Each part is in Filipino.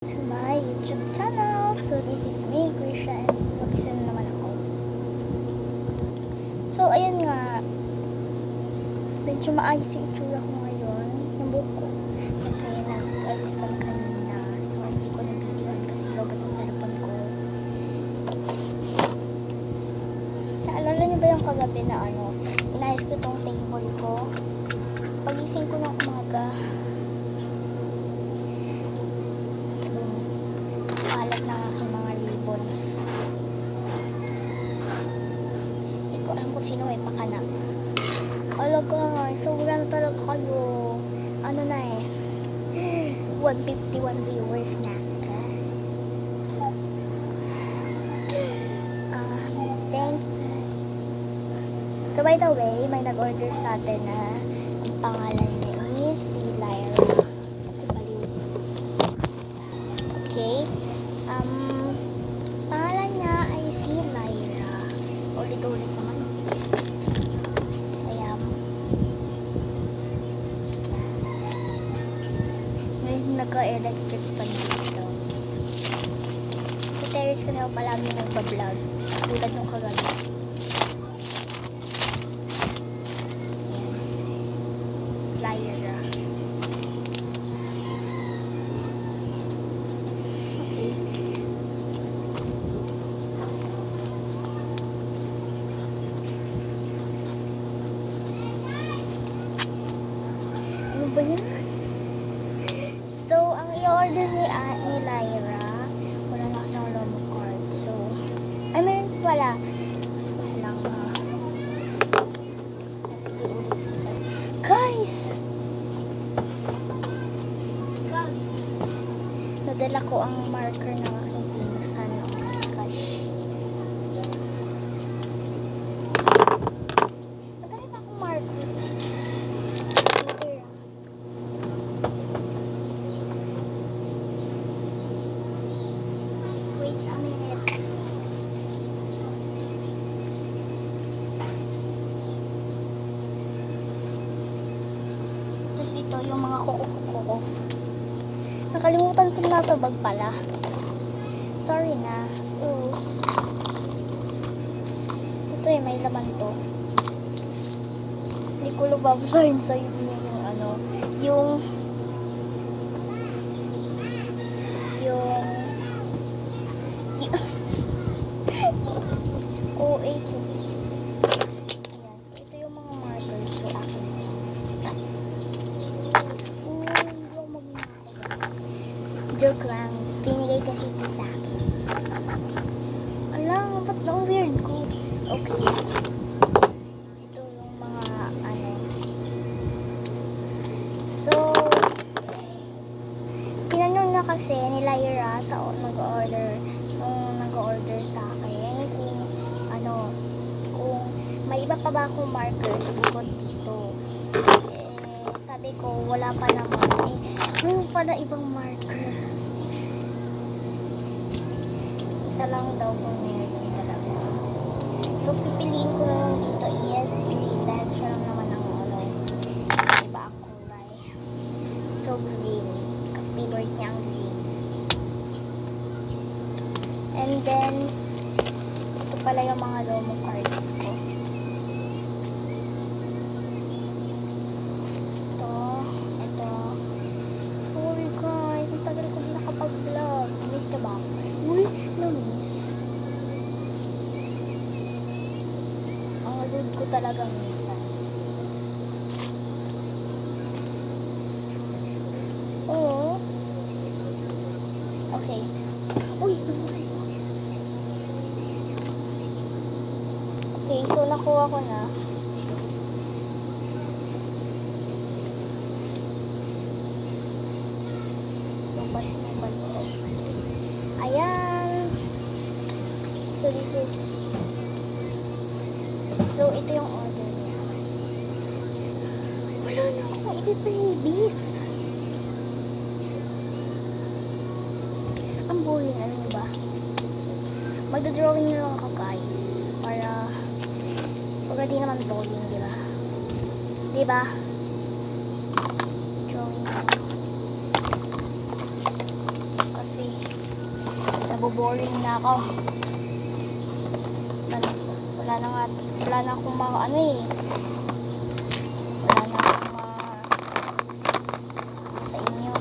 To my YouTube channel. So this is me, Krisha, and mag-isa na naman ako. So ayun nga, medyo maayos yung itsura ko ngayon, yung buhok ko, kasi nag-alis kami kanina, so hindi ko na-videoan kasi lobot yung cellphone ko. Naalala niyo ba yung kagabi na inayos ko tong table ko? Pagising ko ng umaga, kalat ng aking mga ribbons. Hindi ko alam kung sino may pakana. Hala guys, sobrang talaga kayo. Ano na 151 viewers na. Thank you guys. So by the way, may nag-order sa atin na ang pangalan niya is si Lyra. Okay. Pangalan niya ay si Lyra. Ulit-ulit naman. Ayan. Ngayon nagka-electric pa dito. Sa terrace ko na palagi nagpa-vlog. Tulad nung kagabi. Ayan. Lyra. Okay. Ano ba yan? So, ang i-order ni Lyra, wala na kasi ang lomo card. So, ay meron pala. Wait lang. Napili ulit sila. Guys! Nadala ko ang marker ng aking pinsan. Oh my gosh. Madali pa akong marker. Wait a minute. Tapos ito yung mga kuko. Nakalimutan ko na sa bag pala. Sorry na. Oo. Ito may laman to. Hindi ko lubabugayin sa yun yung OA cookies. Ayan. So, ito yung mga markers ko akin. Hindi ako joke lang. Pinigay kasi ito sa akin. Alam, ba't na weird ko? Okay. Ito yung mga So, tinanong na kasi ni Lyra sa nag-order sa akin kung may iba pa ba akong marker sa bukod dito. Sabi ko, wala pa naman. Mayroon pala ibang marker. Isa lang daw kung meron talaga. So, pipiliin ko lang dito is green dahil siya lang naman ang iba ang kulay. So, green. Kasi favorite niya ang green. And then, ito pala yung mga lomo cards ko. Ito. Sorry guys, ang tagal ko din nakapag-vlog. Miss ka ba? Uy, na-miss. Ang rude ko talaga minsan. Oo. Okay. Uy, okay, so nakuha ko na. So, balik. Ayan. So, ito yung order niya. Wala na akong ipiprevious. Ang boring, ano ba? Magdodrawing na lang ako, guys. Para di naman boring, di ba? Di ba? Drawing. Kasi naboboring na ako. Wala na akong ano eh. Wala na akong sa inyo.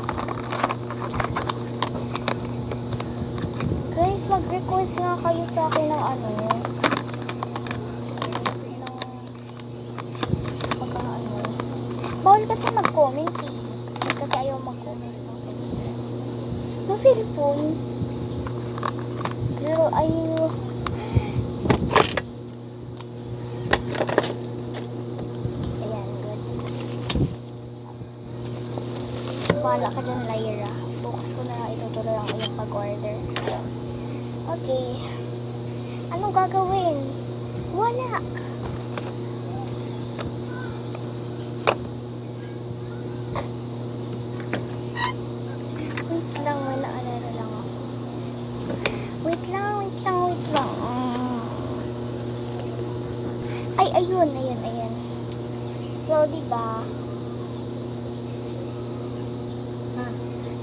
Guys, mag-request nga kayo sa akin ng ano. Bawal kasi mag-comment eh. Kasi ayaw mag-comment ng cellphone. Pero ayaw. Ayan, good. Bahala ka dyan, Lyra. Bukas ko na itutuloy ang iyong pag-order. Okay. Anong gagawin? Wala. Wait lang. Ay, ayun. So, diba?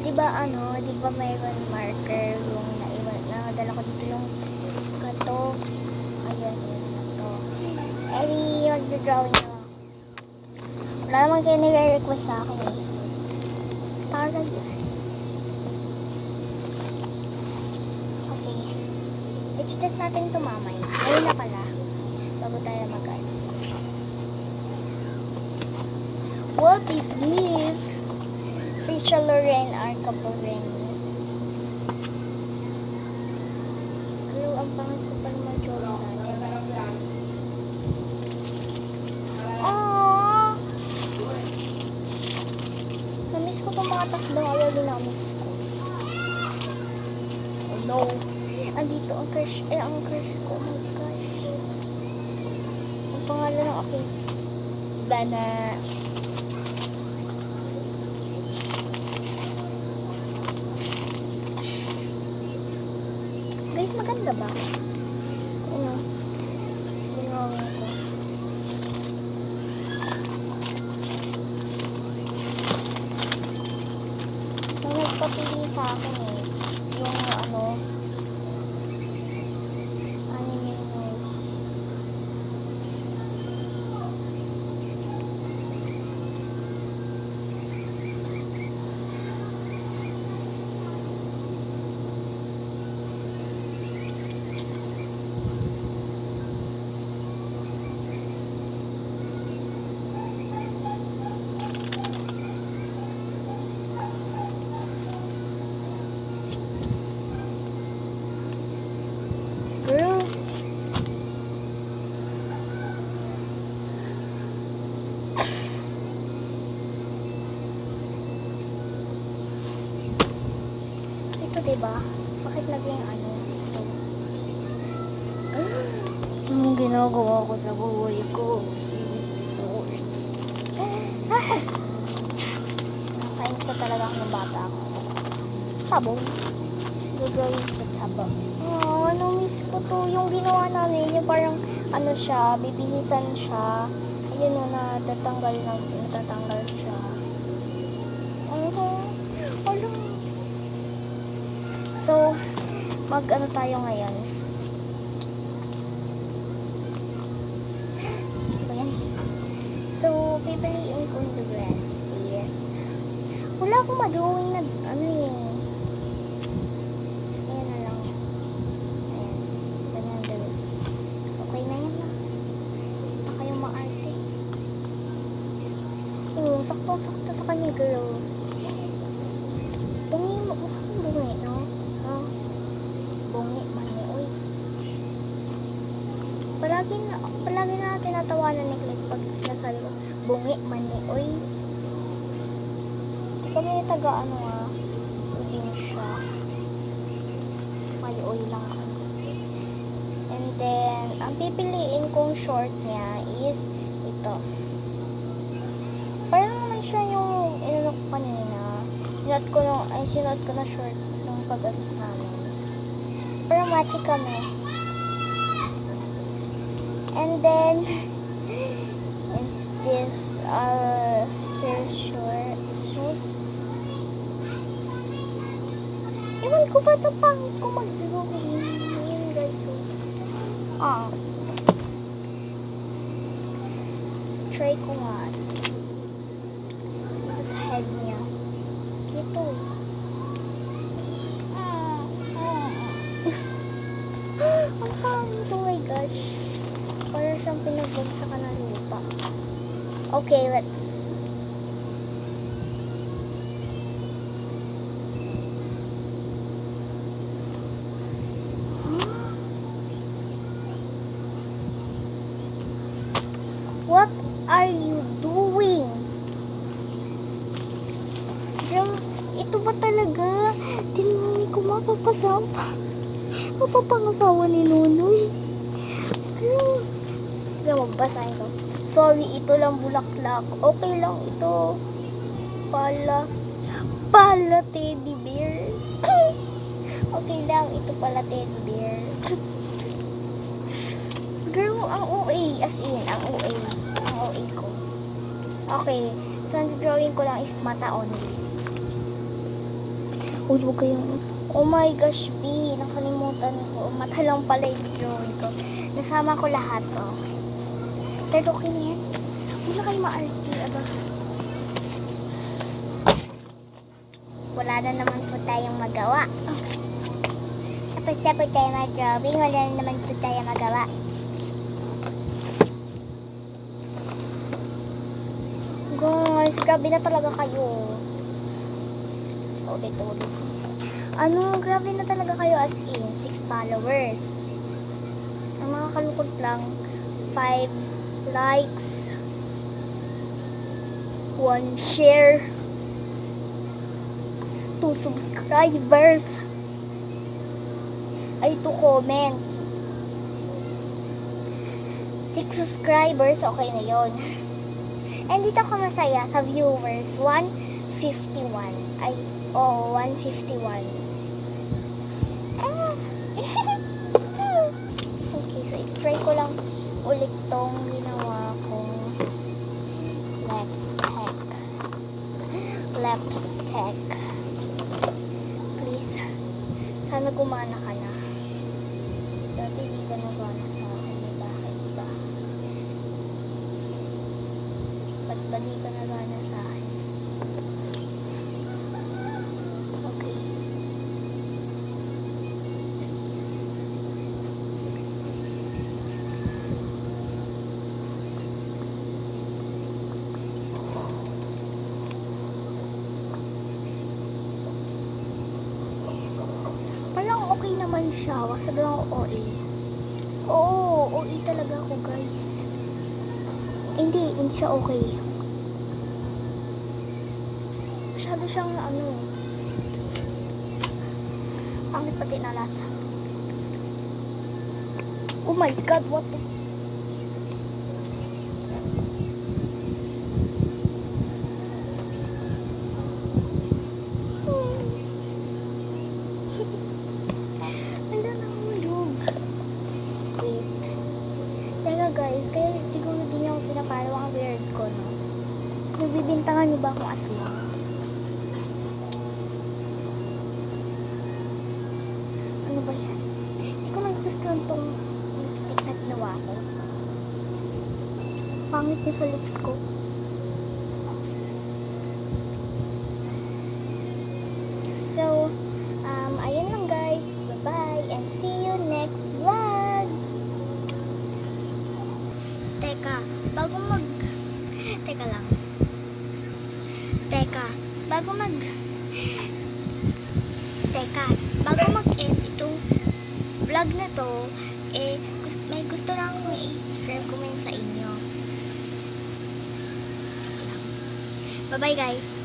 Diba mayroon marker yung nadala ko dito yung gato. Ayan na to. Mag-drawing na lang. Wala naman kayo nire-request sa akin eh. Para yun. I-check natin ito mamay. Ayun na pala. Bago tayo mag-ano. What is this? Risha Loren Arca Boreni. Pero ang pangit ko pa naman jowa natin. Aww! Namiss ko itong mga takbong ayaw din namiss ko. Oh no! Andito ang crush ko. Oh my gosh. Ang pangalan ng aking Dana. Guys, maganda ba? Ginawin ko. Nung nagpapili sa akin eh. Yung girl. Ito diba? Bakit naging ito? Anong ginagawa ko sa buhay ko? Kainis na talaga ako ng bata ako. Sabong. Gagawin sa sabong. Oh, miss ko to. Yung ginawa namin, yung parang siya, bibihisan siya. Ayun o, natatanggal siya. So, tayo ngayon. Ayan. So, pipiliin kong dress is, wala akong madrawing na, eh. Ayan na lang. Ayan. Ganyan dress. Okay na yan na. Baka kayong maarte. Saktong-sakto sa kanya, girl. Bungi mo. Mukhang bungi, no? Bungi, mani, uy. Palagi na tinatawanan ni Click pag sinasabi ko, bungi, mani, uy. Hindi kami taga probinsya. May uy lang kami. And then, ang pipiliin kong short niya is ito. Parang naman siya yung inano ko kanina. Sinuot ko na short nung pag-alis namin. Pero matchy kami. And then, is this hair shoes. Ewan ko ba ito pangit ko mag-drawing. Ayan guys. Ah. So, try ko nga. Dito sa head niya. Kito eh. Ang pangit. Oh my gosh. Para siyang pinagbagsak ka ng lupa. Okay, let's... What are you doing? Girl, ito ba talaga? Tinumi ko mapapasampa. Mapapangasawa ni Nunoy. Girl. Sige, magbasahin ko. Sorry, ito lang bulaklak. Okay lang ito. Pala teddy bear. Okay lang, ito pala teddy bear. Girl, ang OA. As in, ang OA. Ang OA ko. Okay. So, ang drawing ko lang is mata only. Uy, huwag kayong... Oh my gosh, B. Nakalimutan ko. Mata lang pala yung drawing ko. Nasama ko lahat, oh. Pero okay na yan. Huwag na kayo ma-arte, aba. Wala na naman po tayong magawa. Tapos na po tayo mag-drawing. Wala na naman po tayong magawa. Guys, grabe na talaga kayo. Ulit. Grabe na talaga kayo as in 6 followers. Ang mga kalungkot lang 5 likes, 1 share, 2 subscribers, 2 comments, 6 subscribers, okay na yon. And dito ako masaya sa viewers, 151. 151. Okay, so i-try ko lang ulit tong ginawa kong lipstick. Please, sana gumana ka na. Dati hindi ka nagana sa akin. Bakit ba? Ba't ba di ka nagana sa akin? Okay. Parang okay naman siya. Masyado lang OA. Oo, OA talaga ako guys. Hindi siya okay. Masyado siyang pangit pati na lasa. Oh my god, what the... Wala na hulog. Wait. Teka guys, kaya siguro din ako pinapalo ang weird ko, no? Nagbibintangan niyo ba akong aswang? Ano ba yan? Hindi ko nagustuhan tong lipstick na ginawa ko. Pangit niya sa lips ko. So, ayun lang guys. Bye-bye and see you next vlog. Teka, bago mag-end itong vlog na to, may gusto lang akong i-recommend sa inyo. Bye-bye guys.